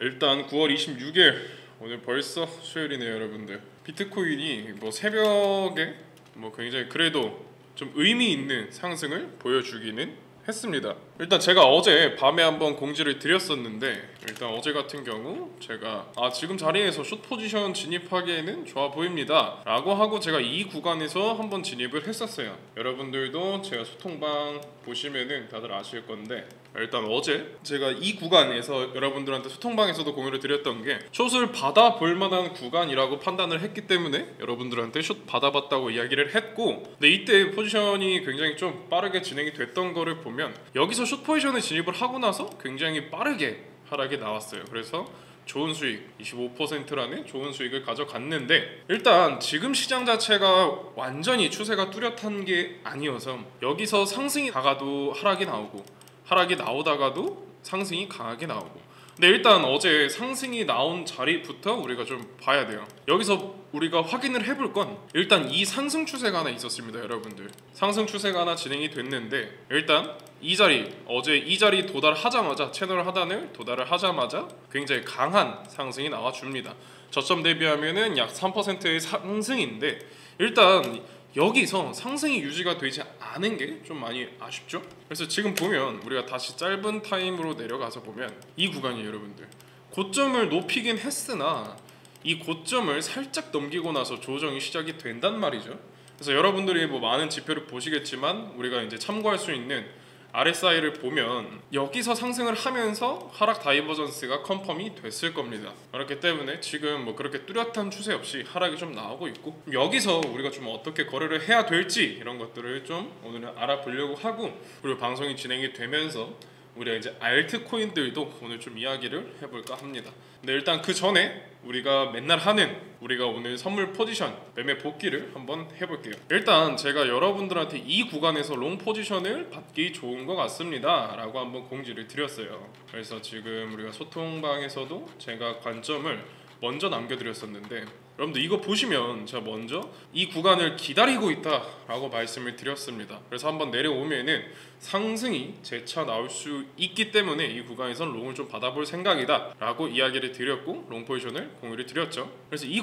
일단 9월 26일 오늘 벌써 수요일이네요, 여러분들. 비트코인이 뭐 새벽에 뭐 굉장히 그래도 좀 의미 있는 상승을 보여주기는 했습니다. 일단 제가 어제 밤에 한번 공지를 드렸었는데, 일단 어제 같은 경우 제가 지금 자리에서 숏 포지션 진입하기에는 좋아 보입니다 라고 하고 제가 이 구간에서 한번 진입을 했었어요. 여러분들도 제가 소통방 보시면은 다들 아실 건데, 일단 어제 제가 이 구간에서 여러분들한테 소통방에서도 공유를 드렸던 게 숏을 받아볼 만한 구간이라고 판단을 했기 때문에 여러분들한테 숏 받아봤다고 이야기를 했고, 근데 이때 포지션이 굉장히 좀 빠르게 진행이 됐던 거를 보면 여기서 숏 포지션에 진입을 하고 나서 굉장히 빠르게 하락이 나왔어요. 그래서 좋은 수익, 25%라는 좋은 수익을 가져갔는데, 일단 지금 시장 자체가 완전히 추세가 뚜렷한 게 아니어서 여기서 상승이 다가도 하락이 나오고 하락이 나오다가도 상승이 강하게 나오고, 근데 일단 어제 상승이 나온 자리부터 우리가 좀 봐야 돼요. 여기서 우리가 확인을 해볼 건 일단 이 상승 추세가 하나 있었습니다, 여러분들. 상승 추세가 하나 진행이 됐는데, 일단 이 자리, 어제 이 자리 도달하자마자, 채널 하단을 도달을 하자마자 굉장히 강한 상승이 나와줍니다. 저점 대비하면은 약 3%의 상승인데, 일단 여기서 상승이 유지가 되지 않은 게 좀 많이 아쉽죠. 그래서 지금 보면 우리가 다시 짧은 타임으로 내려가서 보면 이 구간이, 여러분들, 고점을 높이긴 했으나 이 고점을 살짝 넘기고 나서 조정이 시작이 된단 말이죠. 그래서 여러분들이 뭐 많은 지표를 보시겠지만 우리가 이제 참고할 수 있는 RSI를 보면 여기서 상승을 하면서 하락 다이버전스가 컨펌이 됐을 겁니다. 그렇기 때문에 지금 뭐 그렇게 뚜렷한 추세 없이 하락이 좀 나오고 있고, 여기서 우리가 좀 어떻게 거래를 해야 될지 이런 것들을 좀 오늘은 알아보려고 하고, 그리고 방송이 진행이 되면서 우리가 이제 알트코인들도 오늘 좀 이야기를 해볼까 합니다. 근데 일단 그 전에 우리가 맨날 하는, 우리가 오늘 선물 포지션 매매 복귀를 한번 해볼게요. 일단 제가 여러분들한테 이 구간에서 롱 포지션을 받기 좋은 것 같습니다 라고 한번 공지를 드렸어요. 그래서 지금 우리가 소통방에서도 제가 관점을 먼저 남겨드렸었는데, 여러분들 이거 보시면 제가 먼저 이 구간을 기다리고 있다라고 말씀을 드렸습니다. 그래서 한번 내려오면은 상승이 재차 나올 수 있기 때문에 이 구간에선 롱을 좀 받아볼 생각이다 라고 이야기를 드렸고, 롱 포지션을 공유를 드렸죠. 그래서 이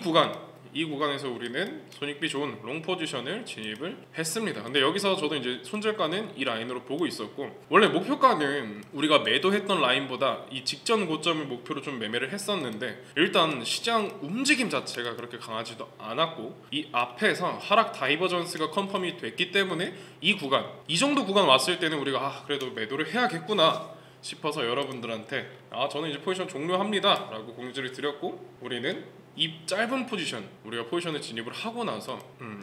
구간에서 우리는 손익비 좋은 롱 포지션을 진입을 했습니다. 근데 여기서 저도 이제 손절가는 이 라인으로 보고 있었고, 원래 목표가는 우리가 매도했던 라인보다 이 직전 고점을 목표로 좀 매매를 했었는데, 일단 시장 움직임 자체가 그렇게 강하지도 않았고 이 앞에서 하락 다이버전스가 컨펌이 됐기 때문에 이 구간, 이 정도 구간 왔을 때는 우리가 그래도 매도를 해야겠구나 싶어서 여러분들한테 저는 이제 포지션 종료합니다 라고 공지를 드렸고, 우리는 이 짧은 포지션, 우리가 포지션에 진입을 하고 나서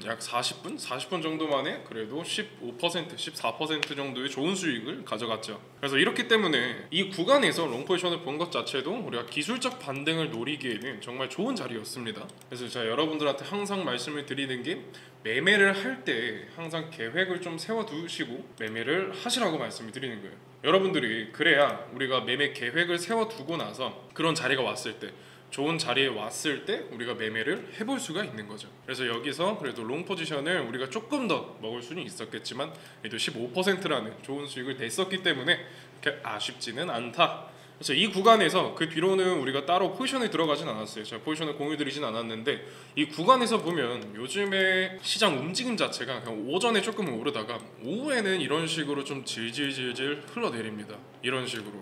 약 40분 정도 만에 그래도 15%, 14% 정도의 좋은 수익을 가져갔죠. 그래서 이렇기 때문에 이 구간에서 롱 포지션을 본 것 자체도 우리가 기술적 반등을 노리기에는 정말 좋은 자리였습니다. 그래서 제가 여러분들한테 항상 말씀을 드리는 게, 매매를 할 때 항상 계획을 좀 세워두시고 매매를 하시라고 말씀을 드리는 거예요. 여러분들이 그래야 우리가 매매 계획을 세워두고 나서 그런 자리가 왔을 때, 좋은 자리에 왔을 때 우리가 매매를 해볼 수가 있는 거죠. 그래서 여기서 그래도 롱 포지션을 우리가 조금 더 먹을 수는 있었겠지만 그래도 15%라는 좋은 수익을 냈었기 때문에 그렇게 아쉽지는 않다. 그래서 이 구간에서 그 뒤로는 우리가 따로 포지션에 들어가진 않았어요. 제가 포지션을 공유드리진 않았는데, 이 구간에서 보면 요즘에 시장 움직임 자체가 그냥 오전에 조금 오르다가 오후에는 이런 식으로 좀 질질질질 흘러내립니다. 이런 식으로.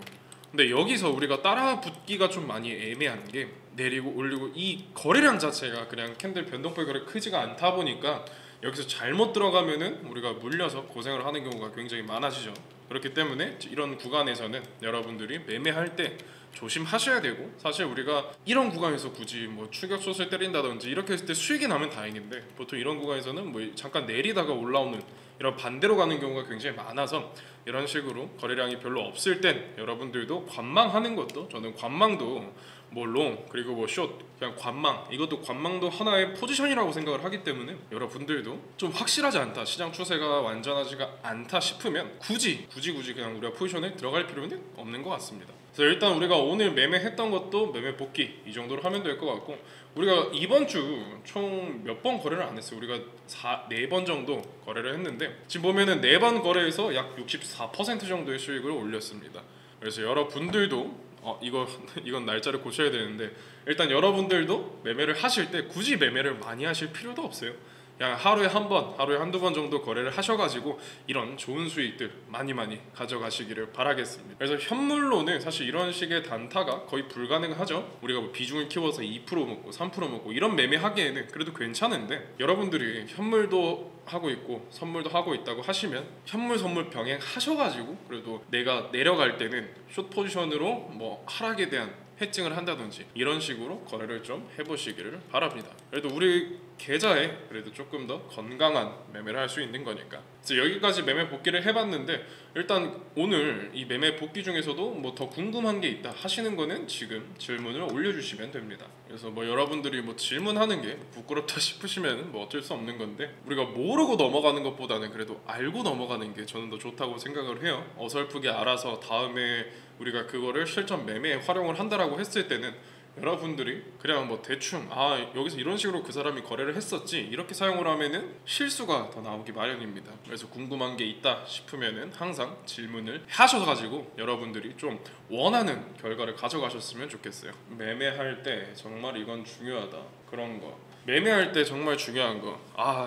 근데 여기서 우리가 따라 붙기가 좀 많이 애매한 게, 내리고 올리고 이 거래량 자체가 그냥 캔들 변동폭이 그렇게 크지가 않다 보니까 여기서 잘못 들어가면은 우리가 물려서 고생을 하는 경우가 굉장히 많아지죠. 그렇기 때문에 이런 구간에서는 여러분들이 매매할 때 조심하셔야 되고, 사실 우리가 이런 구간에서 굳이 뭐 추격숏을 때린다든지 이렇게 했을 때 수익이 나면 다행인데, 보통 이런 구간에서는 뭐 잠깐 내리다가 올라오는 이런 반대로 가는 경우가 굉장히 많아서, 이런 식으로 거래량이 별로 없을 땐 여러분들도 관망하는 것도, 저는 관망도 뭐 롱 그리고 뭐 숏, 그냥 관망, 이것도 관망도 하나의 포지션이라고 생각을 하기 때문에 여러분들도 좀 확실하지 않다, 시장 추세가 완전하지가 않다 싶으면 굳이 그냥 우리가 포지션에 들어갈 필요는 없는 것 같습니다. 그래서 일단 우리가 오늘 매매했던 것도 매매 복귀 이 정도로 하면 될 것 같고, 우리가 이번 주 총 몇 번 거래를 안 했어요. 우리가 4번 정도 거래를 했는데, 지금 보면은 4번 거래에서 약 64% 정도의 수익을 올렸습니다. 그래서 여러분들도 이건 날짜를 고쳐야 되는데, 일단 여러분들도 매매를 하실 때 굳이 매매를 많이 하실 필요도 없어요. 그냥 하루에 한 번, 하루에 한두 번 정도 거래를 하셔가지고 이런 좋은 수익들 많이 가져가시기를 바라겠습니다. 그래서 현물로는 사실 이런 식의 단타가 거의 불가능하죠. 우리가 뭐 비중을 키워서 2% 먹고 3% 먹고 이런 매매하기에는 그래도 괜찮은데, 여러분들이 현물도 하고 있고 선물도 하고 있다고 하시면 현물 선물 병행 하셔가지고 그래도 내가 내려갈 때는 숏 포지션으로 뭐 하락에 대한 해칭을 한다든지 이런 식으로 거래를 좀 해보시기를 바랍니다. 그래도 우리 계좌에 그래도 조금 더 건강한 매매를 할 수 있는 거니까. 그래서 여기까지 매매 복귀를 해봤는데, 일단 오늘 이 매매 복귀 중에서도 뭐 더 궁금한 게 있다 하시는 거는 지금 질문을 올려주시면 됩니다. 그래서 뭐 여러분들이 뭐 질문하는 게 부끄럽다 싶으시면 뭐 어쩔 수 없는 건데, 우리가 모르고 넘어가는 것보다는 그래도 알고 넘어가는 게 저는 더 좋다고 생각을 해요. 어설프게 알아서 다음에 우리가 그거를 실전 매매에 활용을 한다라고 했을 때는 여러분들이 그냥 뭐 대충 여기서 이런 식으로 그 사람이 거래를 했었지 이렇게 사용을 하면은 실수가 더 나오기 마련입니다. 그래서 궁금한 게 있다 싶으면은 항상 질문을 하셔가지고 여러분들이 좀 원하는 결과를 가져가셨으면 좋겠어요. 매매할 때 정말 이건 중요하다 그런 거, 매매할 때 정말 중요한 거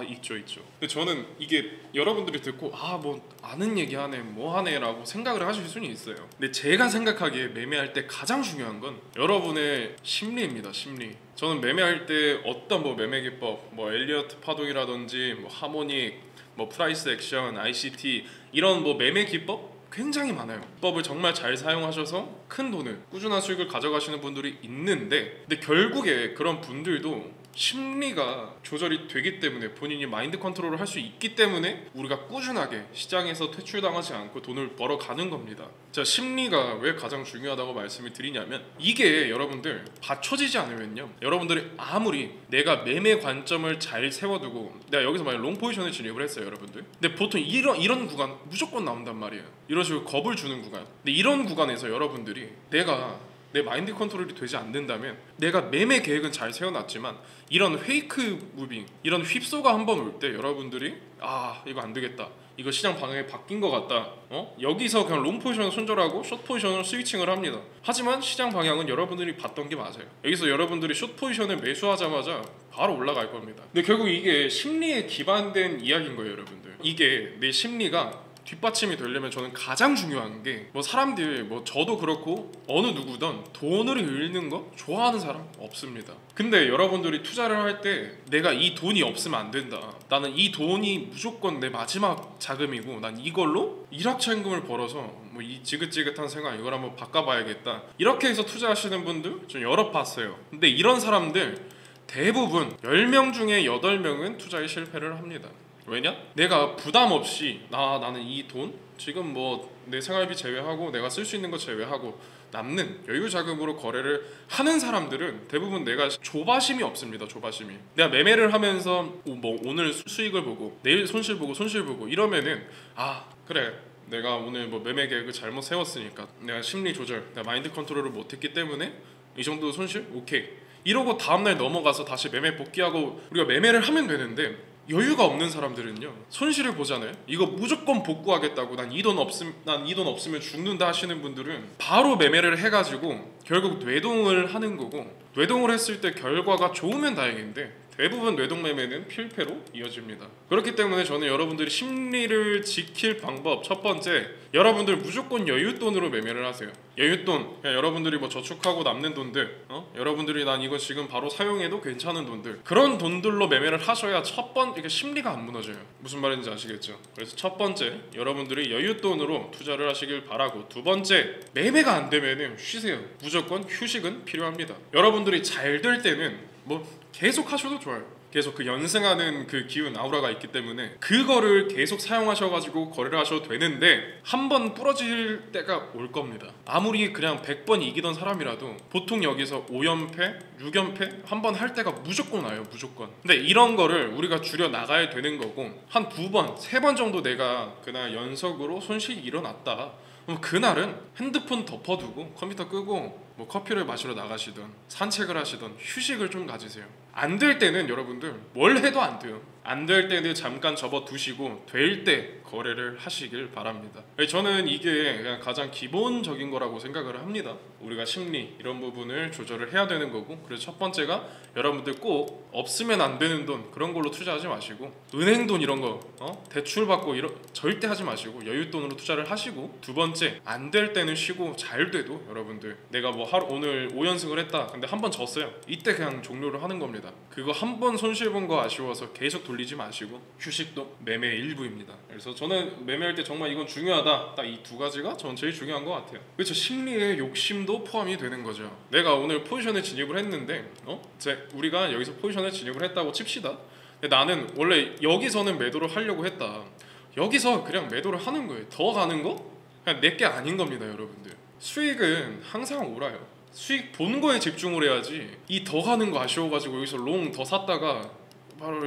있죠. 근데 저는 이게 여러분들이 듣고 뭐 아는 얘기 하네 뭐 하네 라고 생각을 하실 수는 있어요. 근데 제가 생각하기에 매매할 때 가장 중요한 건 여러분의 심리입니다. 심리. 저는 매매할 때 어떤 뭐 매매 기법, 뭐 엘리어트 파동이라든지 뭐 하모닉, 뭐 프라이스 액션, ICT 이런 뭐 매매 기법 굉장히 많아요. 기법을 정말 잘 사용하셔서 큰 돈을, 꾸준한 수익을 가져가시는 분들이 있는데, 근데 결국에 그런 분들도 심리가 조절이 되기 때문에, 본인이 마인드 컨트롤을 할 수 있기 때문에 우리가 꾸준하게 시장에서 퇴출당하지 않고 돈을 벌어가는 겁니다. 자, 심리가 왜 가장 중요하다고 말씀을 드리냐면, 이게 여러분들 받쳐지지 않으면요, 여러분들이 아무리 내가 매매 관점을 잘 세워두고 내가 여기서 만약 롱 포지션을 진입을 했어요 여러분들. 근데 보통 이런 구간 무조건 나온단 말이에요. 이런 식으로 겁을 주는 구간. 근데 이런 구간에서 여러분들이 내가 내 마인드 컨트롤이 되지 않는다면, 내가 매매 계획은 잘 세워놨지만 이런 페이크 무빙, 이런 휩소가 한번 올 때 여러분들이 이거 안 되겠다, 이거 시장 방향이 바뀐 것 같다, 여기서 그냥 롱 포지션을 손절하고 숏 포지션을 스위칭을 합니다. 하지만 시장 방향은 여러분들이 봤던 게 맞아요. 여기서 여러분들이 숏 포지션을 매수하자마자 바로 올라갈 겁니다. 근데 결국 이게 심리에 기반된 이야기인 거예요 여러분들. 이게 내 심리가 뒷받침이 되려면 저는 가장 중요한 게, 뭐 사람들, 뭐 저도 그렇고 어느 누구든 돈을 잃는 거 좋아하는 사람 없습니다. 근데 여러분들이 투자를 할 때 내가 이 돈이 없으면 안 된다, 나는 이 돈이 무조건 내 마지막 자금이고 난 이걸로 일확천금을 벌어서 뭐 이 지긋지긋한 생활 이걸 한번 바꿔봐야겠다, 이렇게 해서 투자하시는 분들 좀 여러 봤어요. 근데 이런 사람들 대부분 10명 중에 8명은 투자에 실패를 합니다. 왜냐? 내가 부담 없이 나는 이 돈 지금 뭐 내 생활비 제외하고 내가 쓸 수 있는 거 제외하고 남는 여유 자금으로 거래를 하는 사람들은 대부분 내가 조바심이 없습니다. 조바심이. 내가 매매를 하면서 뭐 오늘 수익을 보고 내일 손실 보고 이러면은 그래, 내가 오늘 뭐 매매 계획을 잘못 세웠으니까 내가 심리 조절, 내가 마인드 컨트롤을 못했기 때문에 이 정도 손실? 오케이, 이러고 다음날 넘어가서 다시 매매 복귀하고 우리가 매매를 하면 되는데, 여유가 없는 사람들은요, 손실을 보잖아요. 이거 무조건 복구하겠다고 난 이 돈 없으면 죽는다 하시는 분들은 바로 매매를 해가지고 결국 뇌동을 하는 거고, 뇌동을 했을 때 결과가 좋으면 다행인데 대부분 뇌동 매매는 필패로 이어집니다. 그렇기 때문에 저는 여러분들이 심리를 지킬 방법, 첫 번째, 여러분들 무조건 여윳돈으로 매매를 하세요. 여윳돈, 그냥 여러분들이 뭐 저축하고 남는 돈들, 여러분들이 난 이거 지금 바로 사용해도 괜찮은 돈들, 그런 돈들로 매매를 하셔야 이렇게 심리가 안 무너져요. 무슨 말인지 아시겠죠? 그래서 첫 번째, 여러분들이 여윳돈으로 투자를 하시길 바라고, 두 번째, 매매가 안 되면은 쉬세요. 무조건 휴식은 필요합니다. 여러분들이 잘 될 때는 뭐 계속 하셔도 좋아요. 계속 그 연승하는 그 기운, 아우라가 있기 때문에 그거를 계속 사용하셔가지고 거래를 하셔도 되는데, 한 번 부러질 때가 올 겁니다. 아무리 그냥 100번 이기던 사람이라도 보통 여기서 5연패, 6연패 한 번 할 때가 무조건 와요. 무조건. 근데 이런 거를 우리가 줄여 나가야 되는 거고, 한 2번, 3번 정도 내가 그날 연속으로 손실이 일어났다, 그날은 핸드폰 덮어두고 컴퓨터 끄고 뭐 커피를 마시러 나가시든 산책을 하시든 휴식을 좀 가지세요. 안 될 때는 여러분들 뭘 해도 안 돼요. 안 될 때는 잠깐 접어두시고 될 때 거래를 하시길 바랍니다. 저는 이게 그냥 가장 기본적인 거라고 생각을 합니다. 우리가 심리 이런 부분을 조절을 해야 되는 거고, 그래서 첫 번째가 여러분들 꼭 없으면 안 되는 돈 그런 걸로 투자하지 마시고, 은행 돈 이런 거 대출 받고 절대 하지 마시고 여윳돈으로 투자를 하시고, 두 번째 안 될 때는 쉬고 잘 돼도 여러분들 내가 뭐 오늘 5연승을 했다 근데 한 번 졌어요, 이때 그냥 종료를 하는 겁니다. 그거 한 번 손실 본 거 아쉬워서 계속 돌리지 마시고, 휴식도 매매의 일부입니다. 그래서 저는 매매할 때 정말 이건 중요하다, 딱 이 두 가지가 전 제일 중요한 것 같아요. 그렇죠. 심리의 욕심도 포함이 되는 거죠. 내가 오늘 포지션에 진입을 했는데 우리가 여기서 포지션에 진입을 했다고 칩시다. 근데 나는 원래 여기서는 매도를 하려고 했다. 여기서 그냥 매도를 하는 거예요. 더 가는 거 그냥 내게 아닌 겁니다. 여러분들 수익은 항상 오라요. 수익 본 거에 집중을 해야지 이 더 가는 거 아쉬워가지고 여기서 롱 더 샀다가 바로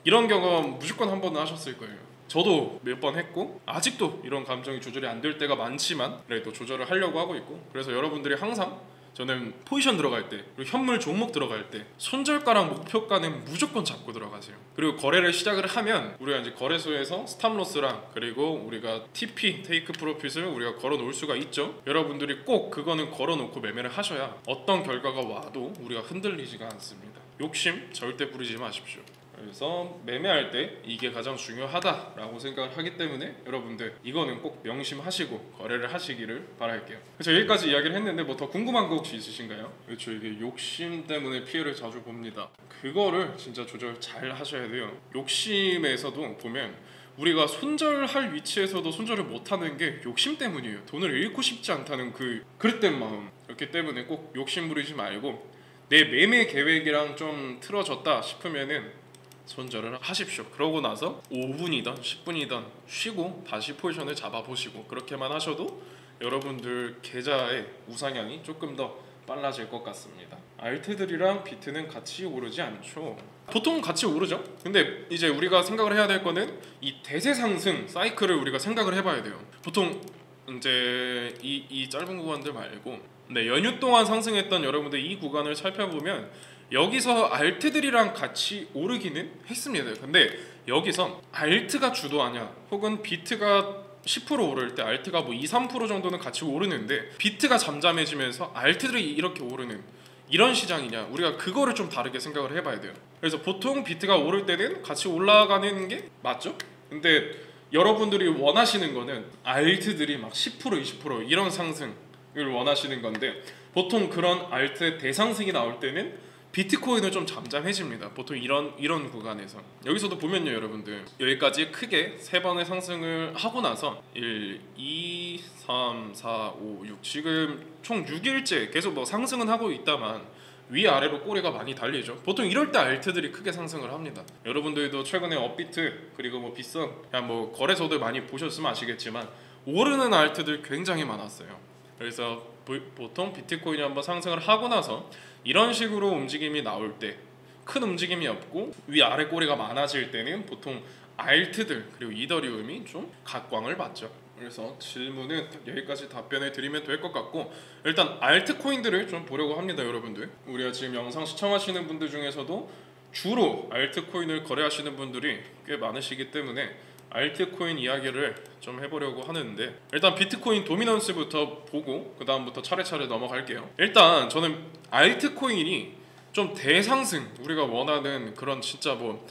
이런 경험 무조건 한 번은 하셨을 거예요. 저도 몇 번 했고 아직도 이런 감정이 조절이 안 될 때가 많지만 그래도 조절을 하려고 하고 있고, 그래서 여러분들이 항상 저는 포지션 들어갈 때 그리고 현물 종목 들어갈 때 손절가랑 목표가는 무조건 잡고 들어가세요. 그리고 거래를 시작을 하면 우리가 이제 거래소에서 스탑로스랑 그리고 우리가 TP 테이크 프로핏을 우리가 걸어 놓을 수가 있죠. 여러분들이 꼭 그거는 걸어 놓고 매매를 하셔야 어떤 결과가 와도 우리가 흔들리지가 않습니다. 욕심 절대 부리지 마십시오. 그래서 매매할 때 이게 가장 중요하다라고 생각을 하기 때문에 여러분들 이거는 꼭 명심하시고 거래를 하시기를 바랄게요. 그래서 여기까지 이야기를 했는데 뭐 더 궁금한 거 혹시 있으신가요? 그렇죠. 이게 욕심 때문에 피해를 자주 봅니다. 그거를 진짜 조절 잘 하셔야 돼요. 욕심에서도 보면 우리가 손절할 위치에서도 손절을 못하는 게 욕심 때문이에요. 돈을 잃고 싶지 않다는 그 그릇된 마음. 그렇기 때문에 꼭 욕심 부리지 말고 내 매매 계획이랑 좀 틀어졌다 싶으면은 손절을 하십시오. 그러고 나서 5분이든 10분이든 쉬고 다시 포지션을 잡아보시고, 그렇게만 하셔도 여러분들 계좌의 우상향이 조금 더 빨라질 것 같습니다. 알트들이랑 비트는 같이 오르지 않죠. 보통 같이 오르죠. 근데 이제 우리가 생각을 해야 될 거는 이 대세 상승 사이클을 우리가 생각을 해봐야 돼요. 보통 이제 이 짧은 구간들 말고 연휴 동안 상승했던 여러분들 이 구간을 살펴보면 여기서 알트들이랑 같이 오르기는 했습니다. 근데 여기서 알트가 주도하냐 혹은 비트가 10% 오를 때 알트가 뭐 2, 3% 정도는 같이 오르는데 비트가 잠잠해지면서 알트들이 이렇게 오르는 이런 시장이냐, 우리가 그거를 좀 다르게 생각을 해봐야 돼요. 그래서 보통 비트가 오를 때는 같이 올라가는 게 맞죠? 근데 여러분들이 원하시는 거는 알트들이 막 10% 20% 이런 상승을 원하시는 건데, 보통 그런 알트의 대상승이 나올 때는 비트코인은 좀 잠잠해집니다. 보통 이런 구간에서. 여기서도 보면요 여러분들, 여기까지 크게 3번의 상승을 하고 나서 1, 2, 3, 4, 5, 6 지금 총 6일째 계속 뭐 상승은 하고 있다만 위아래로 꼬리가 많이 달리죠. 보통 이럴 때 알트들이 크게 상승을 합니다. 여러분들도 최근에 업비트 그리고 뭐 빗선 그냥 뭐 거래소들 많이 보셨으면 아시겠지만 오르는 알트들 굉장히 많았어요. 그래서 보통 비트코인이 한번 상승을 하고 나서 이런 식으로 움직임이 나올 때, 큰 움직임이 없고 위아래 꼬리가 많아질 때는 보통 알트들 그리고 이더리움이 좀 각광을 받죠. 그래서 질문은 여기까지 답변을 드리면 될 것 같고, 일단 알트코인들을 좀 보려고 합니다. 여러분들, 우리가 지금 영상 시청하시는 분들 중에서도 주로 알트코인을 거래하시는 분들이 꽤 많으시기 때문에 알트코인 이야기를 좀 해보려고 하는데, 일단 비트코인 도미넌스부터 보고 그 다음부터 차례차례 넘어갈게요. 일단 저는 알트코인이 좀 대상승, 우리가 원하는 그런 진짜 뭐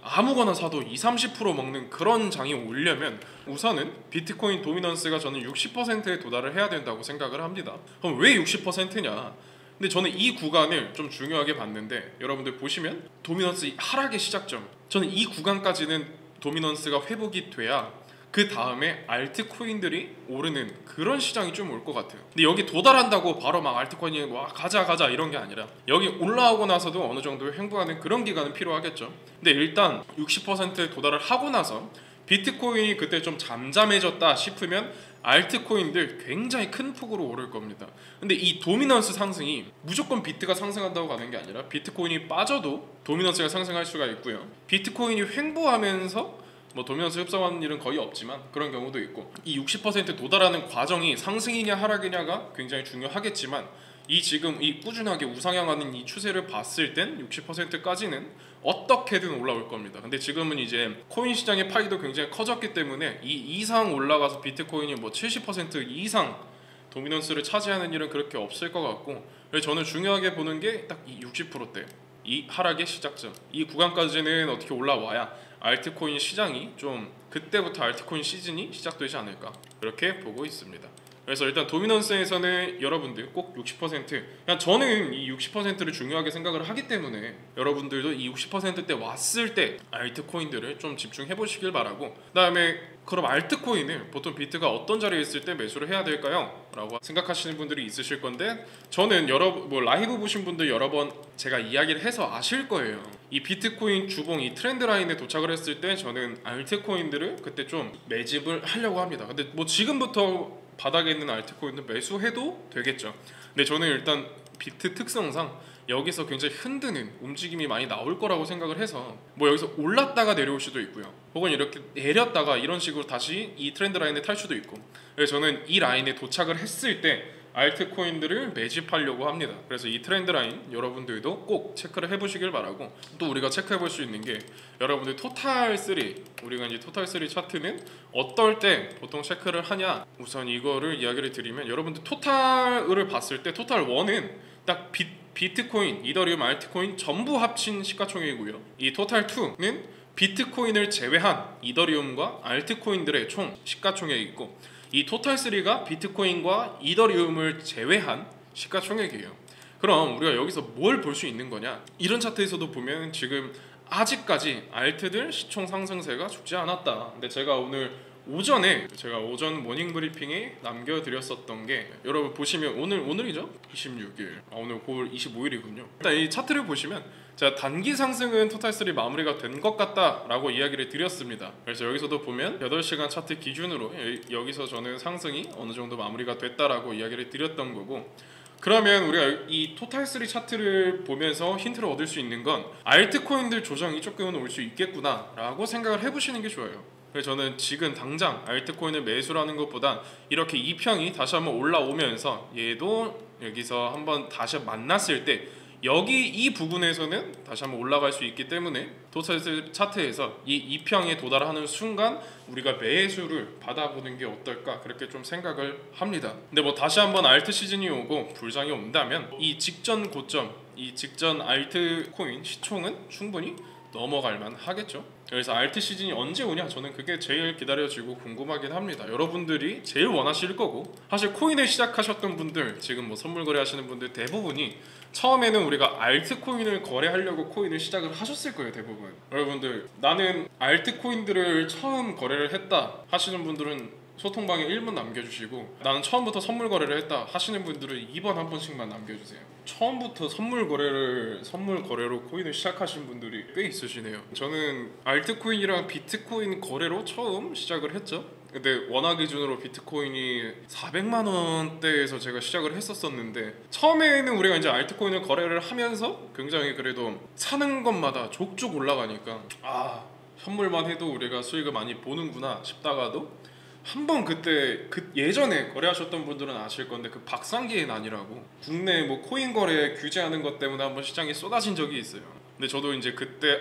아무거나 사도 20-30% 먹는 그런 장이 오려면 우선은 비트코인 도미넌스가 저는 60%에 도달을 해야 된다고 생각을 합니다. 그럼 왜 60%냐? 근데 저는 이 구간을 좀 중요하게 봤는데, 여러분들 보시면 도미넌스 하락의 시작점, 저는 이 구간까지는 도미넌스가 회복이 돼야 그 다음에 알트코인들이 오르는 그런 시장이 좀 올 것 같아요. 근데 여기 도달한다고 바로 막 알트코인이 와 가자 이런 게 아니라 여기 올라오고 나서도 어느 정도 횡보하는 그런 기간은 필요하겠죠. 근데 일단 60%에 도달을 하고 나서 비트코인이 그때 좀 잠잠해졌다 싶으면 알트코인들 굉장히 큰 폭으로 오를 겁니다. 근데 이 도미넌스 상승이 무조건 비트가 상승한다고 가는 게 아니라 비트코인이 빠져도 도미넌스가 상승할 수가 있고요. 비트코인이 횡보하면서 뭐 도미넌스 흡수하는 일은 거의 없지만 그런 경우도 있고, 이 60% 도달하는 과정이 상승이냐 하락이냐가 굉장히 중요하겠지만 이 지금 이 꾸준하게 우상향하는 이 추세를 봤을 땐 60%까지는 어떻게든 올라올 겁니다. 근데 지금은 이제 코인 시장의 파이도 굉장히 커졌기 때문에 이 이상 올라가서 비트코인이 뭐 70% 이상 도미넌스를 차지하는 일은 그렇게 없을 것 같고, 그래서 저는 중요하게 보는 게 딱 이 60%대 이 하락의 시작점, 이 구간까지는 어떻게 올라와야 알트코인 시장이 좀, 그때부터 알트코인 시즌이 시작되지 않을까 그렇게 보고 있습니다. 그래서 일단 도미넌스에서는 여러분들 꼭 60%, 그냥 저는 이 60%를 중요하게 생각을 하기 때문에 여러분들도 이 60%대 왔을 때 알트코인들을 좀 집중해 보시길 바라고, 그다음에 그럼 알트코인을 보통 비트가 어떤 자리에 있을 때 매수를 해야 될까요? 라고 생각하시는 분들이 있으실 건데, 저는 뭐 라이브 보신 분들 여러 번 제가 이야기를 해서 아실 거예요. 이 비트코인 주봉 이 트렌드 라인에 도착을 했을 때 저는 알트코인들을 그때 좀 매집을 하려고 합니다. 근데 뭐 지금부터 바닥에 있는 알트코인을 매수해도 되겠죠. 근데 저는 일단 비트 특성상 여기서 굉장히 흔드는 움직임이 많이 나올 거라고 생각을 해서, 뭐 여기서 올랐다가 내려올 수도 있고요, 혹은 이렇게 내렸다가 이런 식으로 다시 이 트렌드 라인에 탈 수도 있고, 그래서 저는 이 라인에 도착을 했을 때 알트코인들을 매집하려고 합니다. 그래서 이 트렌드 라인 여러분들도 꼭 체크를 해보시길 바라고, 또 우리가 체크해볼 수 있는 게 여러분들 토탈3, 우리가 이제 토탈3 차트는 어떨 때 보통 체크를 하냐, 우선 이거를 이야기를 드리면, 여러분들 토탈을 봤을 때 토탈 1은 딱 비트코인, 이더리움, 알트코인 전부 합친 시가총액이고요. 이 토탈 2는 비트코인을 제외한 이더리움과 알트코인들의 총 시가총액이 있고, 이 토탈 3가 비트코인과 이더리움을 제외한 시가총액이에요. 그럼 우리가 여기서 뭘 볼 수 있는 거냐? 이런 차트에서도 보면 지금 아직까지 알트들 시총 상승세가 죽지 않았다. 근데 제가 오전 모닝 브리핑에 남겨드렸었던 게, 여러분 보시면 오늘이죠? 26일. 오늘 9월 25일이군요. 일단 이 차트를 보시면 제가 단기 상승은 토탈3 마무리가 된 것 같다라고 이야기를 드렸습니다. 그래서 여기서도 보면 8시간 차트 기준으로 여기서 저는 상승이 어느 정도 마무리가 됐다라고 이야기를 드렸던 거고, 그러면 우리가 이 토탈3 차트를 보면서 힌트를 얻을 수 있는 건 알트코인들 조정이 조금은 올 수 있겠구나라고 생각을 해보시는 게 좋아요. 그래서 저는 지금 당장 알트코인을 매수라는 것보다 이렇게 이평이 다시 한번 올라오면서 얘도 여기서 한번 다시 만났을 때 여기 이 부분에서는 다시 한번 올라갈 수 있기 때문에 토탈 차트에서 이 이평에 도달하는 순간 우리가 매수를 받아보는 게 어떨까 그렇게 좀 생각을 합니다. 근데 뭐 다시 한번 알트 시즌이 오고 불장이 온다면 이 직전 고점, 이 직전 알트코인 시총은 충분히 넘어갈 만 하겠죠. 그래서 알트 시즌이 언제 오냐, 저는 그게 제일 기다려지고 궁금하긴 합니다. 여러분들이 제일 원하실 거고, 사실 코인을 시작하셨던 분들, 지금 뭐 선물 거래하시는 분들 대부분이 처음에는 우리가 알트코인을 거래하려고 코인을 시작을 하셨을 거예요. 대부분 여러분들, 나는 알트코인들을 처음 거래를 했다 하시는 분들은 소통방에 1번 남겨주시고, 나는 처음부터 선물 거래를 했다 하시는 분들은 2번 한 번씩만 남겨주세요. 처음부터 선물 거래로 코인을 시작하신 분들이 꽤 있으시네요. 저는 알트코인이랑 비트코인 거래로 처음 시작을 했죠. 근데 원화 기준으로 비트코인이 400만 원대에서 제가 시작을 했었는데, 처음에는 우리가 이제 알트코인을 거래를 하면서 굉장히 그래도 사는 것마다 족족 올라가니까 선물만 해도 우리가 수익을 많이 보는구나 싶다가도, 한번 그때 예전에 거래하셨던 분들은 아실 건데, 그 박상기의 난이라고 국내 뭐 코인 거래 규제하는 것 때문에 한번 시장이 쏟아진 적이 있어요. 근데 저도 이제 그때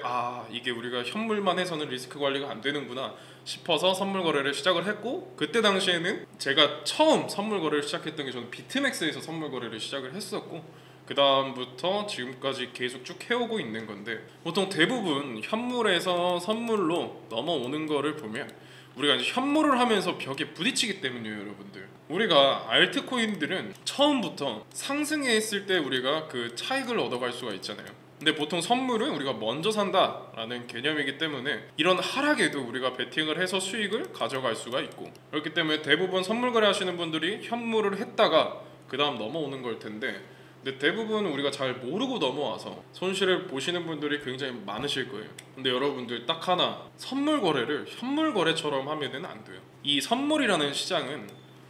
이게 우리가 현물만 해서는 리스크 관리가 안 되는구나 싶어서 선물 거래를 시작을 했고, 그때 당시에는 제가 처음 선물 거래를 시작했던 게 저는 비트맥스에서 선물 거래를 시작을 했었고, 그 다음부터 지금까지 계속 쭉 해오고 있는 건데, 보통 대부분 현물에서 선물로 넘어오는 거를 보면 우리가 이제 현물을 하면서 벽에 부딪히기 때문이에요. 여러분들, 우리가 알트코인들은 처음부터 상승했을 때 우리가 그 차익을 얻어갈 수가 있잖아요. 근데 보통 선물은 우리가 먼저 산다라는 개념이기 때문에 이런 하락에도 우리가 베팅을 해서 수익을 가져갈 수가 있고, 그렇기 때문에 대부분 선물 거래 하시는 분들이 현물을 했다가 그 다음 넘어오는 걸 텐데, 근데 대부분 우리가 잘 모르고 넘어와서 손실을 보시는 분들이 굉장히 많으실 거예요. 근데 여러분들 딱 하나, 선물 거래를 현물 거래처럼 하면은 안 돼요. 이 선물이라는 시장은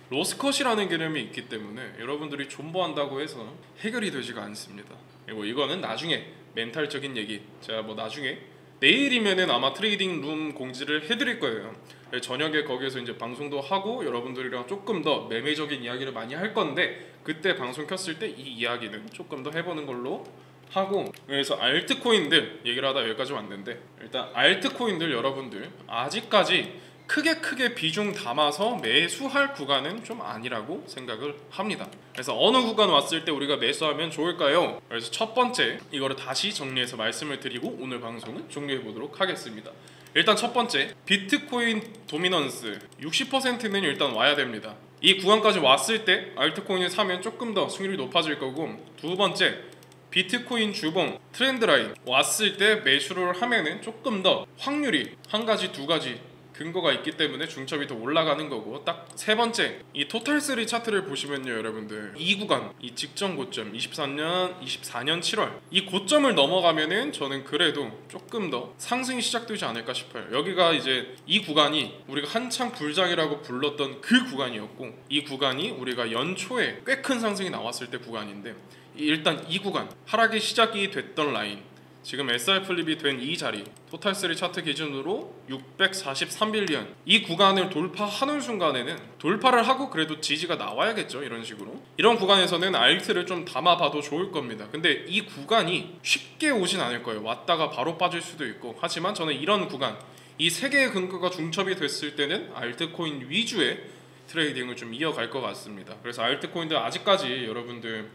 로스컷이라는 개념이 있기 때문에 여러분들이 존버한다고 해서 해결이 되지가 않습니다. 그리고 이거는 나중에 멘탈적인 얘기, 제가 뭐 나중에 내일이면은 아마 트레이딩 룸 공지를 해드릴 거예요. 저녁에 거기에서 이제 방송도 하고 여러분들이랑 조금 더 매매적인 이야기를 많이 할 건데, 그때 방송 켰을 때 이 이야기는 조금 더 해보는 걸로 하고, 그래서 알트코인들 얘기를 하다 여기까지 왔는데, 일단 알트코인들 여러분들 아직까지 크게 비중 담아서 매수할 구간은 좀 아니라고 생각을 합니다. 그래서 어느 구간 왔을 때 우리가 매수하면 좋을까요? 그래서 첫 번째, 이거를 다시 정리해서 말씀을 드리고 오늘 방송은 종료해 보도록 하겠습니다. 일단 첫 번째, 비트코인 도미넌스 60%는 일단 와야 됩니다. 이 구간까지 왔을 때 알트코인을 사면 조금 더 수익률이 높아질 거고, 두 번째, 비트코인 주봉 트렌드 라인 왔을 때 매수를 하면은 조금 더 확률이 한 가지 두 가지 근거가 있기 때문에 중첩이 더 올라가는 거고, 딱 세 번째, 이 토탈3 차트를 보시면요 여러분들, 이 구간, 이 직전 고점 24년 7월 이 고점을 넘어가면은 저는 그래도 조금 더 상승이 시작되지 않을까 싶어요. 여기가 이제 이 구간이 우리가 한창 불장이라고 불렀던 그 구간이었고, 이 구간이 우리가 연초에 꽤 큰 상승이 나왔을 때 구간인데, 일단 이 구간 하락이 시작이 됐던 라인, 지금 SR 플립이 된 이 자리, 토탈3 차트 기준으로 643빌리언 이 구간을 돌파하는 순간에는, 돌파를 하고 그래도 지지가 나와야겠죠. 이런 식으로 이런 구간에서는 알트를 좀 담아봐도 좋을 겁니다. 근데 이 구간이 쉽게 오진 않을 거예요. 왔다가 바로 빠질 수도 있고. 하지만 저는 이런 구간, 이 세 개의 근거가 중첩이 됐을 때는 알트코인 위주의 트레이딩을 좀 이어갈 것 같습니다. 그래서 알트코인들 아직까지 여러분들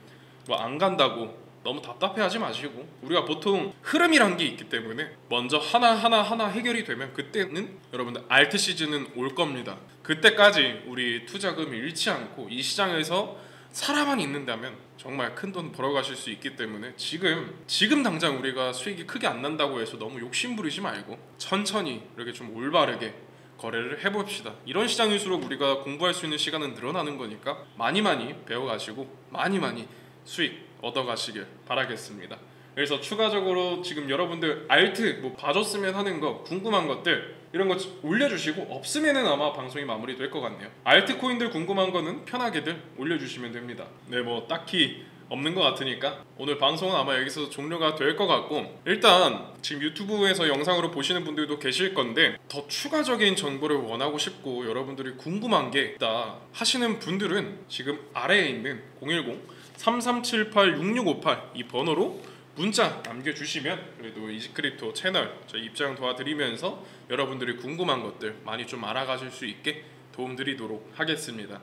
뭐 안 간다고 너무 답답해하지 마시고, 우리가 보통 흐름이란 게 있기 때문에 먼저 하나 해결이 되면 그때는 여러분들 알트 시즌은 올 겁니다. 그때까지 우리 투자금을 잃지 않고 이 시장에서 살아만 있는다면 정말 큰 돈 벌어가실 수 있기 때문에, 지금 당장 우리가 수익이 크게 안 난다고 해서 너무 욕심부리지 말고 천천히 이렇게 좀 올바르게 거래를 해봅시다. 이런 시장일수록 우리가 공부할 수 있는 시간은 늘어나는 거니까 많이 배워가시고 많이 수익 얻어가시길 바라겠습니다. 그래서 추가적으로 지금 여러분들 알트 뭐 봐줬으면 하는 거, 궁금한 것들 이런 거 올려주시고, 없으면은 아마 방송이 마무리될 것 같네요. 알트코인들 궁금한 거는 편하게들 올려주시면 됩니다. 네, 뭐 딱히 없는 것 같으니까 오늘 방송은 아마 여기서 종료가 될 것 같고, 일단 지금 유튜브에서 영상으로 보시는 분들도 계실 건데, 더 추가적인 정보를 원하고 싶고 여러분들이 궁금한 게 있다 하시는 분들은 지금 아래에 있는 010-3378-6658 이 번호로 문자 남겨주시면 그래도 이지크립토 채널 저희 입장 도와드리면서 여러분들이 궁금한 것들 많이 좀 알아가실 수 있게 도움드리도록 하겠습니다.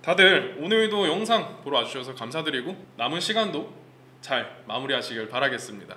다들 오늘도 영상 보러 와주셔서 감사드리고, 남은 시간도 잘 마무리하시길 바라겠습니다.